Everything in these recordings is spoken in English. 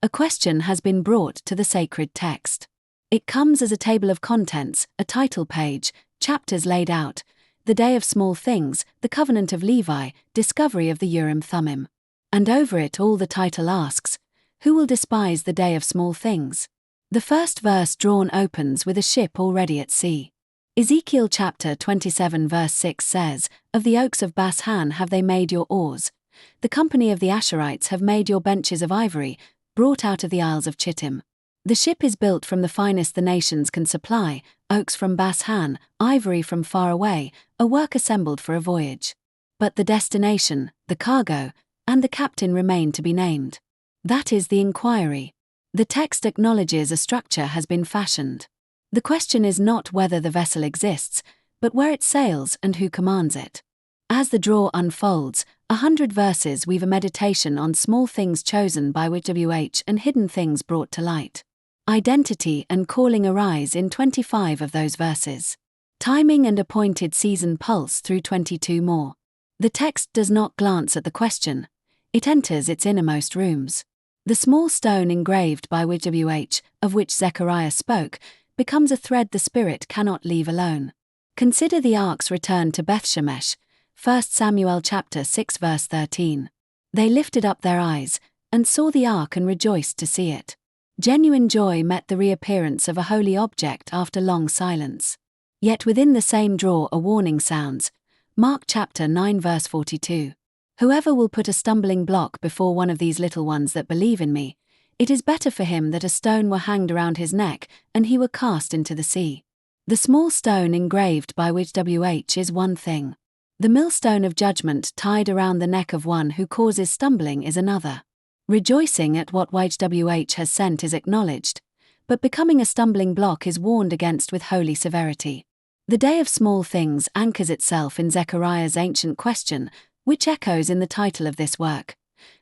A question has been brought to the sacred text. It comes as a table of contents, a title page, chapters laid out, the day of small things, the covenant of Levi, discovery of the Urim-Thummim. And over it all the title asks, who will despise the day of small things? The first verse drawn opens with a ship already at sea. Ezekiel chapter 27 verse 6 says, of the oaks of Bashan have they made your oars. The company of the Asherites have made your benches of ivory, brought out of the isles of Chittim. The ship is built from the finest the nations can supply, oaks from Bashan, ivory from far away, a work assembled for a voyage. But the destination, the cargo, and the captain remain to be named. That is the inquiry. The text acknowledges a structure has been fashioned. The question is not whether the vessel exists, but where it sails and who commands it. As the draw unfolds, 100 verses weave a meditation on small things chosen by YHWH and hidden things brought to light. Identity and calling arise in 25 of those verses. Timing and appointed season pulse through 22 more. The text does not glance at the question. It enters its innermost rooms. The small stone engraved by YHWH, of which Zechariah spoke, becomes a thread the Spirit cannot leave alone. Consider the ark's return to Bethshemesh, 1 Samuel chapter 6 verse 13. They lifted up their eyes, and saw the ark and rejoiced to see it. Genuine joy met the reappearance of a holy object after long silence. Yet within the same draw a warning sounds, Mark chapter 9 verse 42. Whoever will put a stumbling block before one of these little ones that believe in me, it is better for him that a stone were hanged around his neck, and he were cast into the sea. The small stone engraved by YHWH is one thing. The millstone of judgment tied around the neck of one who causes stumbling is another. Rejoicing at what YHWH has sent is acknowledged, but becoming a stumbling block is warned against with holy severity. The day of small things anchors itself in Zechariah's ancient question, which echoes in the title of this work.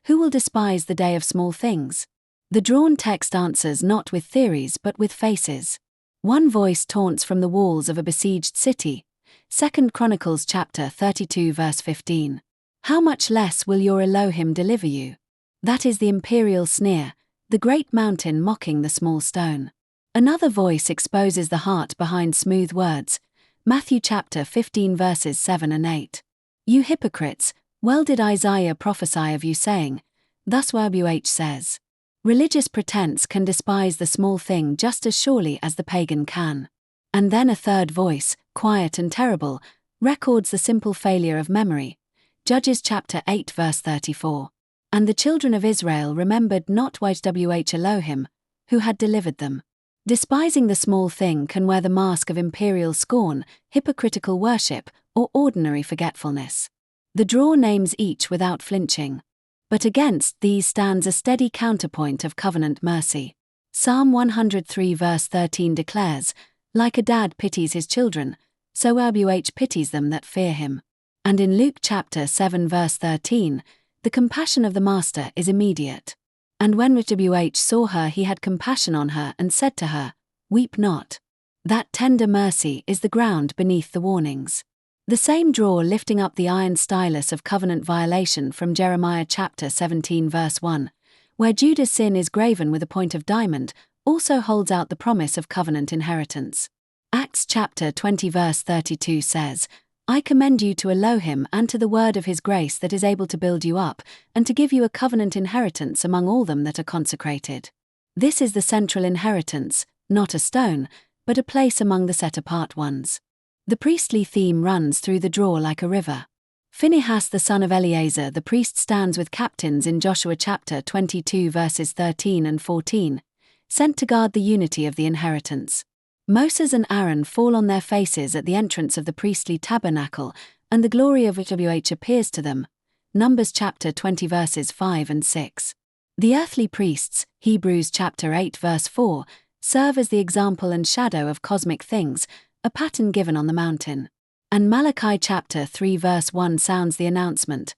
Who will despise the day of small things? The drawn text answers not with theories but with faces. One voice taunts from the walls of a besieged city. 2 Chronicles chapter 32 verse 15. How much less will your Elohim deliver you? That is the imperial sneer, the great mountain mocking the small stone. Another voice exposes the heart behind smooth words. Matthew chapter 15 verses 7 and 8. You hypocrites, well did Isaiah prophesy of you saying, thus YHWH says. Religious pretense can despise the small thing just as surely as the pagan can. And then a third voice, quiet and terrible, records the simple failure of memory. Judges chapter 8 verse 34. And the children of Israel remembered not YHWH Elohim, who had delivered them. Despising the small thing can wear the mask of imperial scorn, hypocritical worship, or ordinary forgetfulness. The draw names each without flinching. But against these stands a steady counterpoint of covenant mercy. Psalm 103 verse 13 declares, like a dad pities his children, so YHWH pities them that fear him. And in Luke chapter 7 verse 13, the compassion of the Master is immediate. And when YHWH saw her he had compassion on her and said to her, weep not. That tender mercy is the ground beneath the warnings. The same draw lifting up the iron stylus of covenant violation from Jeremiah chapter 17 verse 1, where Judah's sin is graven with a point of diamond, also holds out the promise of covenant inheritance. Acts chapter 20 verse 32 says, I commend you to Elohim and to the word of his grace that is able to build you up, and to give you a covenant inheritance among all them that are consecrated. This is the central inheritance, not a stone, but a place among the set-apart ones. The priestly theme runs through the draw like a river. Phinehas the son of Eleazar the priest stands with captains in Joshua chapter 22 verses 13 and 14, sent to guard the unity of the inheritance. Moses and Aaron fall on their faces at the entrance of the priestly tabernacle, and the glory of YHWH appears to them. Numbers chapter 20 verses 5 and 6. The earthly priests, Hebrews chapter 8 verse 4, serve as the example and shadow of cosmic things, a pattern given on the mountain. And Malachi chapter 3 verse 1 sounds the announcement.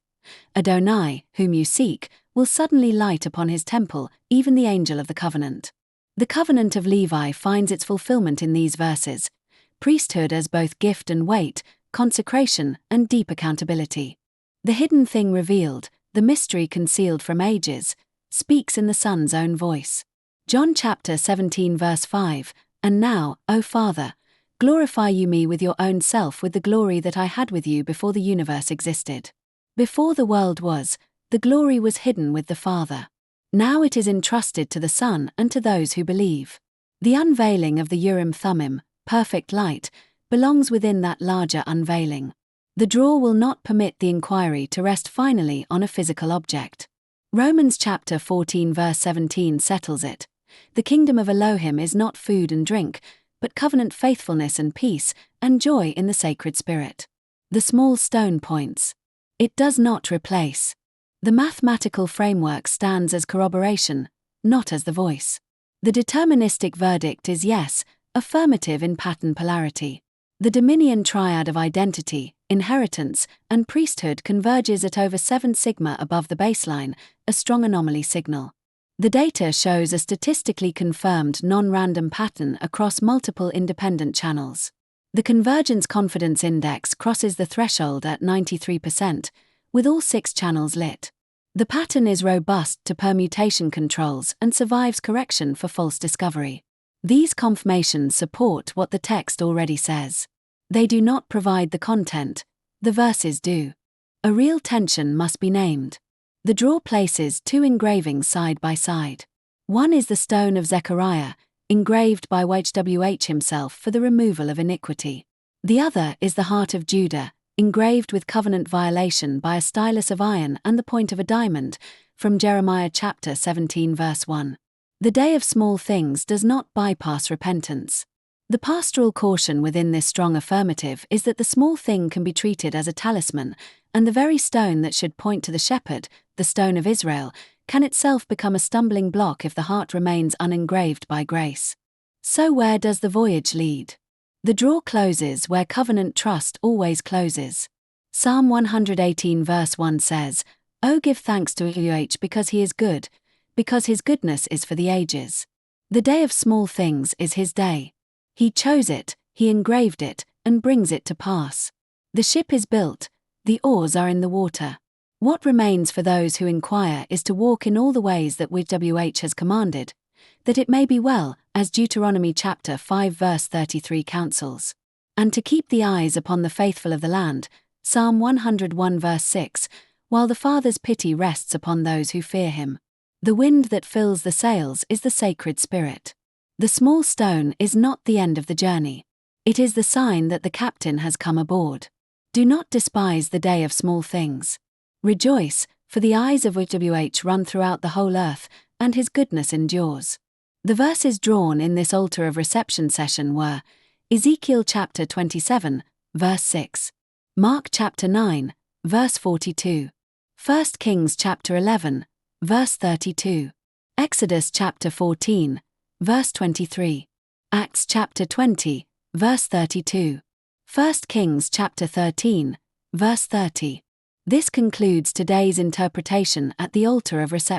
Adonai, whom you seek, will suddenly light upon his temple, even the angel of the covenant. The covenant of Levi finds its fulfillment in these verses. Priesthood as both gift and weight, consecration and deep accountability. The hidden thing revealed, the mystery concealed from ages. speaks in the Son's own voice. John chapter 17 verse 5, "And now, O Father, glorify you me with your own self with the glory that I had with you before the universe existed." Before the world was, the glory was hidden with the Father. Now it is entrusted to the Son and to those who believe. The unveiling of the Urim-Thummim, perfect light, belongs within that larger unveiling. The drawer will not permit the inquiry to rest finally on a physical object. Romans chapter 14 verse 17 settles it. The kingdom of Elohim is not food and drink, but covenant faithfulness and peace, and joy in the sacred spirit. The small stone points. It does not replace. The mathematical framework stands as corroboration, not as the voice. The deterministic verdict is yes, affirmative in pattern polarity. The Dominion triad of identity, inheritance, and priesthood converges at over 7 sigma above the baseline, a strong anomaly signal. The data shows a statistically confirmed non-random pattern across multiple independent channels. The Convergence Confidence Index crosses the threshold at 93%, with all 6 channels lit. The pattern is robust to permutation controls and survives correction for false discovery. These confirmations support what the text already says. They do not provide the content, the verses do. A real tension must be named. The drawer places 2 engravings side by side. One is the stone of Zechariah, engraved by YHWH himself for the removal of iniquity. The other is the heart of Judah, engraved with covenant violation by a stylus of iron and the point of a diamond, from Jeremiah chapter 17 verse 1. The day of small things does not bypass repentance. The pastoral caution within this strong affirmative is that the small thing can be treated as a talisman, and the very stone that should point to the shepherd, the stone of Israel, can itself become a stumbling block if the heart remains unengraved by grace. So where does the voyage lead? The drawer closes where covenant trust always closes. Psalm 118 verse 1 says, "Oh, give thanks to YHWH because he is good, because his goodness is for the ages." The day of small things is his day. He chose it, he engraved it, and brings it to pass. The ship is built, the oars are in the water. What remains for those who inquire is to walk in all the ways that YHWH has commanded, that it may be well, as Deuteronomy chapter 5 verse 33 counsels. And to keep the eyes upon the faithful of the land, Psalm 101 verse 6, while the Father's pity rests upon those who fear him. The wind that fills the sails is the sacred spirit. The small stone is not the end of the journey. It is the sign that the captain has come aboard. Do not despise the day of small things. Rejoice, for the eyes of YHWH run throughout the whole earth, and his goodness endures. The verses drawn in this altar of reception session were Ezekiel chapter 27, verse 6, Mark chapter 9, verse 42, 1 Kings chapter 11, verse 32, Exodus chapter 14, verse 23, Acts chapter 20, verse 32, 1 Kings chapter 13, verse 30. This concludes today's interpretation at the altar of reception.